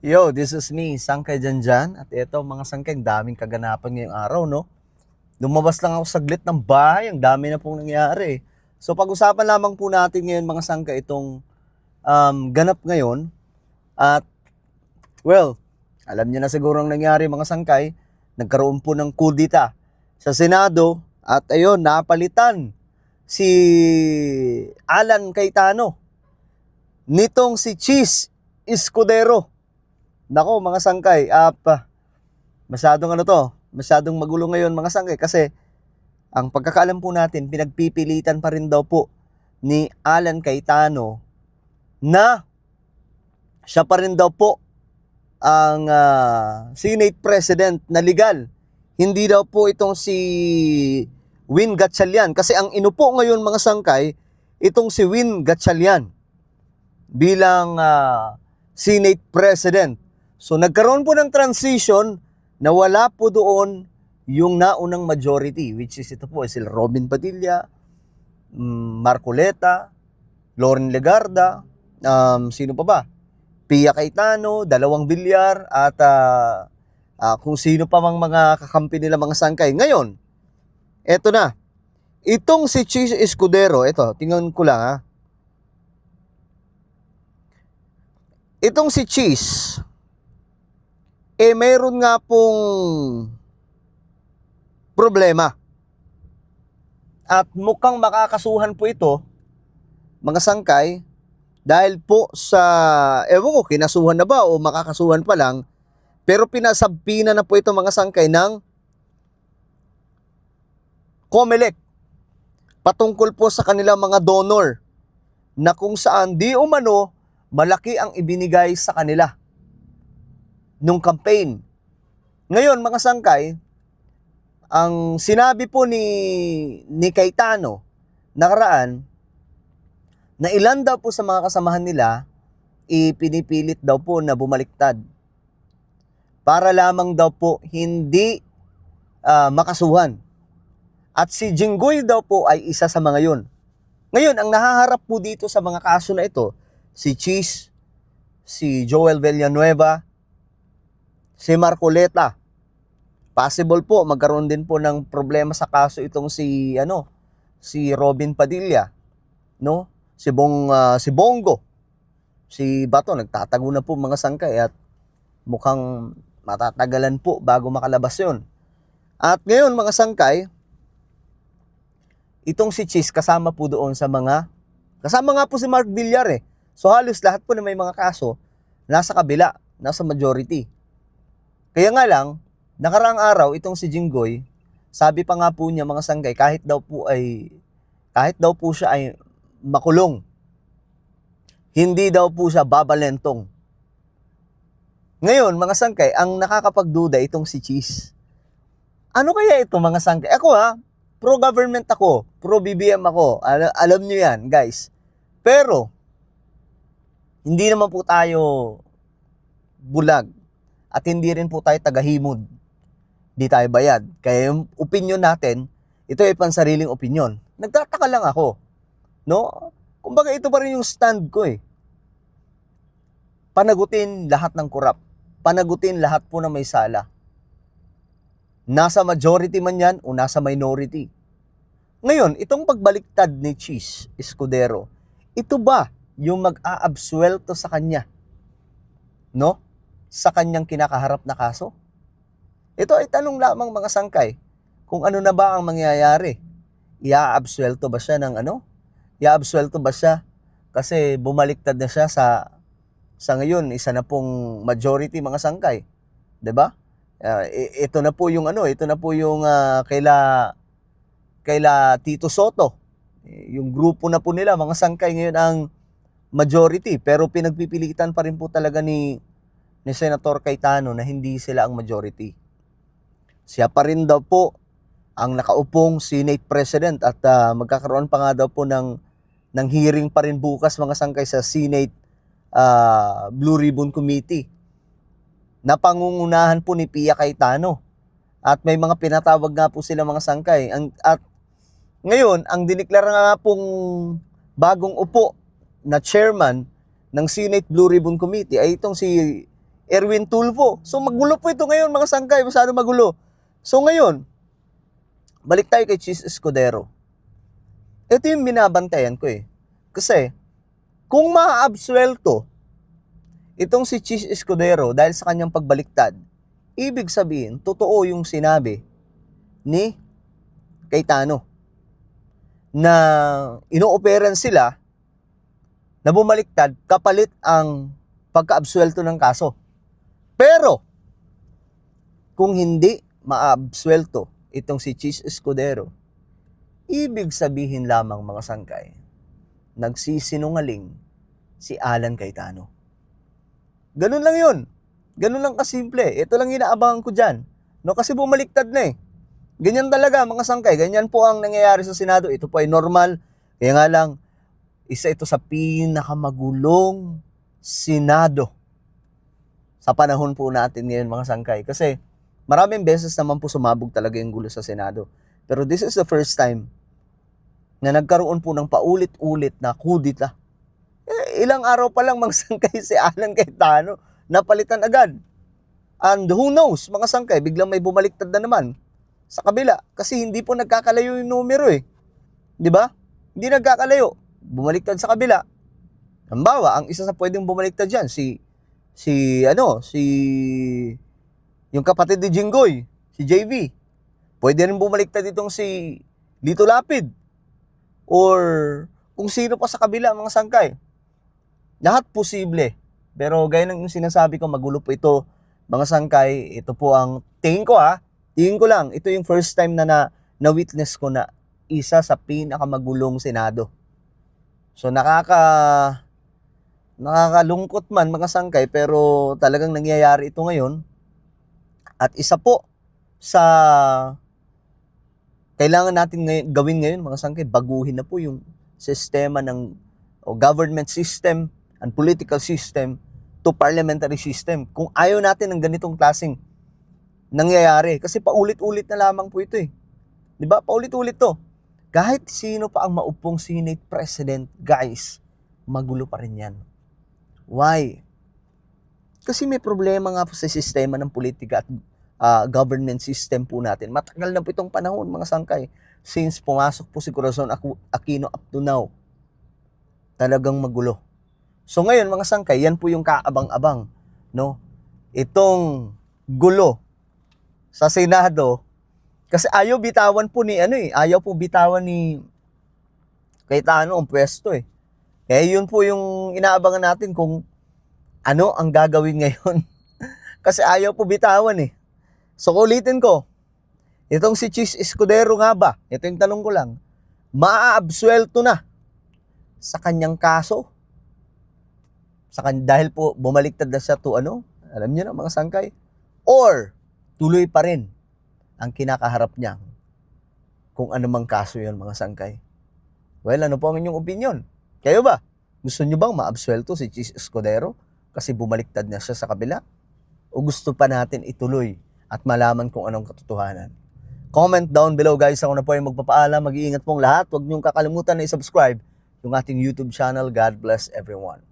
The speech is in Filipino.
Yo, this is me, Sangkay Janjan. At ito mga sangkay, daming kaganapan ngayong araw, no? Lumabas lang ako saglit ng bahay, ang dami na pong nangyari. So pag-usapan lamang po natin ngayon mga sangkay itong ganap ngayon. At well, alam niyo na siguro ang nangyari mga sangkay. Nagkaroon po ng kudita sa Senado at ayun, napalitan si Alan Cayetano nitong si Cheese Escudero. Nako mga sangkay, masyadong masyadong magulo ngayon mga sangkay kasi ang pagkakaalam po natin, pinagpipilitan pa rin daw po ni Alan Cayetano na siya pa rin daw po ang Senate President na legal. Hindi daw po itong si Win Gatchalian kasi ang inupo ngayon mga sangkay, itong si Win Gatchalian bilang Senate President. So nagkaroon po ng transition na wala po doon yung naunang majority, which is ito po, sila Robin Padilla, Marcoleta, Loren Legarda, sino pa ba? Pia Cayetano, Dalawang Villar, at kung sino pa mang mga kakampi nila mga sangkay. Ngayon, eto na. Itong si Cheese Escudero, ito, tingnan ko lang ha. Itong si Cheese, mayroon nga pong problema. At mukhang makakasuhan po ito, mga sangkay, dahil po sa, ewan ko, kinasuhan na ba o makakasuhan pa lang, pero pinasabpina na po ito mga sangkay ng COMELEC patungkol po sa kanilang mga donor na kung saan di umano malaki ang ibinigay sa kanila nung campaign. Ngayon mga sangkay, ang sinabi po ni Cayetano nakaraan na ilan daw po sa mga kasamahan nila ipinipilit daw po na bumaliktad para lamang daw po hindi makasuhan. At si Jinggoy daw po ay isa sa mga yun. Ngayon, ang nahaharap po dito sa mga kaso na ito, si Cheese, si Joel Villanueva, si Marcoleta. Possible po magkaroon din po ng problema sa kaso itong si Robin Padilla, no? Si Bongo. Si Bato nagtatago na po mga sangkay at mukhang matatagalan po bago makalabas 'yon. At ngayon mga sangkay, itong si Cheese kasama po doon kasama nga po si Mark Villar eh. So halos lahat po na may mga kaso nasa kabila, nasa majority. Kaya nga lang, nakaraang araw, itong si Jinggoy, sabi pa nga po niya mga sangkay, kahit daw po siya ay makulong, hindi daw po siya babalentong. Ngayon, mga sangkay, ang nakakapagduda itong si Cheese. Ano kaya ito mga sangkay? Ako pro-government ako, pro-BBM ako, alam niyo yan guys. Pero, hindi naman po tayo bulag. At hindi rin po tayo tagahimod. Di tayo bayad. Kaya yung opinion natin, ito ay pansariling opinion. Nagtataka lang ako. No? Kumbaga ito pa rin yung stand ko eh. Panagutin lahat ng korap. Panagutin lahat po na may sala. Nasa majority man yan o nasa minority. Ngayon, itong pagbaliktad ni Cheese Escudero, ito ba yung mag-aabsuelto sa kanya? No? Sa kanyang kinakaharap na kaso? Ito ay tanong lamang mga sangkay. Kung ano na ba ang mangyayari? Iaabsuelto ba siya ng Iaabsuelto ba siya? Kasi bumaliktad na siya sa ngayon, isa na pong majority mga sangkay. 'Di ba? Ito na po yung kaila Tito Soto. Yung grupo na po nila mga sangkay ngayon ang majority, pero pinagpipilitan pa rin po talaga ni Senator Cayetano na hindi sila ang majority. Siya pa rin daw po ang nakaupong Senate President at magkakaroon pa nga daw po ng hearing pa rin bukas mga sangkay sa Senate Blue Ribbon Committee na pangungunahan po ni Pia Cayetano. At may mga pinatawag nga po sila mga sangkay. At ngayon, ang diniklara nga pong bagong upo na chairman ng Senate Blue Ribbon Committee ay itong si Erwin Tulfo. So magulo po ito ngayon mga sangkay, masyado magulo. So ngayon, balik tayo kay Chis Escudero. Ito yung binabantayan ko eh. Kasi, kung maaabsuelto itong si Chis Escudero dahil sa kanyang pagbaliktad, ibig sabihin, totoo yung sinabi ni Cayetano na inooperan sila na bumaliktad kapalit ang pagkaabsuelto ng kaso. Pero, kung hindi maabsuelto itong si Chis Escudero, ibig sabihin lamang mga sangkay, nagsisinungaling si Alan Cayetano. Ganun lang yun. Ganun lang kasimple. Ito lang inaabangan ko dyan. No, kasi bumaliktad na eh. Ganyan talaga mga sangkay. Ganyan po ang nangyayari sa Senado. Ito po ay normal. Kaya nga lang, isa ito sa pinakamagulong Senado sa panahon po natin ngayon mga sangkay. Kasi maraming beses naman po sumabog talaga yung gulo sa Senado. Pero this is the first time na nagkaroon po ng paulit-ulit na kudita. Ilang araw pa lang mga sangkay si Alan Cayetano, napalitan agad. And who knows, mga sangkay, biglang may bumaliktad na naman sa kabila. Kasi hindi po nagkakalayo yung numero eh. Di ba? Hindi nagkakalayo. Bumaliktad sa kabila. Halimbawa, ang isa sa pwedeng bumaliktad dyan, yung kapatid ni Jinggoy, si JV. Pwede rin bumaliktad itong si Lito Lapid. Or kung sino pa sa kabila, mga sangkay. Lahat posible. Pero gaya ng sinasabi ko, magulo po ito, mga sangkay. Ito po ang tingin ko tingin ko lang, ito yung first time na-witness ko na isa sa pinakamagulong Senado. So nakakalungkot man mga sangkay, pero talagang nangyayari ito ngayon. At isa po sa kailangan natin gawin ngayon mga sangkay, baguhin na po yung sistema ng government system and political system to parliamentary system. Kung ayaw natin ng ganitong klaseng nangyayari, kasi paulit-ulit na lamang po ito eh. Di ba? Paulit-ulit to. Kahit sino pa ang maupong Senate President, guys, magulo pa rin yan. Why? Kasi may problema nga po sa sistema ng politika at government system po natin. Matagal na po itong panahon, mga sangkay. Since pumasok po si Corazon Aquino up to now, talagang magulo. So ngayon, mga sangkay, yan po yung kaabang-abang, no? Itong gulo sa Senado, kasi ayaw bitawan po ayaw po bitawan ni Cayetano ang pwesto eh. Kaya yun po yung inaabangan natin kung ano ang gagawin ngayon. Kasi ayaw po bitawan eh. So ulitin ko, itong si Chis Escudero nga ba, ito yung tanong ko lang, maaabsuelto na sa kanyang kaso? Dahil po bumaliktad na siya to alam niyo na mga sangkay? Or tuloy pa rin ang kinakaharap niya kung anumang kaso yun mga sangkay? Well, ano po ang inyong opinion? Kayo ba? Gusto niyo bang maabsuelto si Chis Escudero kasi bumaliktad na siya sa kabila? O gusto pa natin ituloy at malaman kung anong katotohanan? Comment down below guys. Ako na po ay magpapaalam. Mag-iingat pong lahat. Huwag niyong kakalimutan na i-subscribe yung ating YouTube channel. God bless everyone.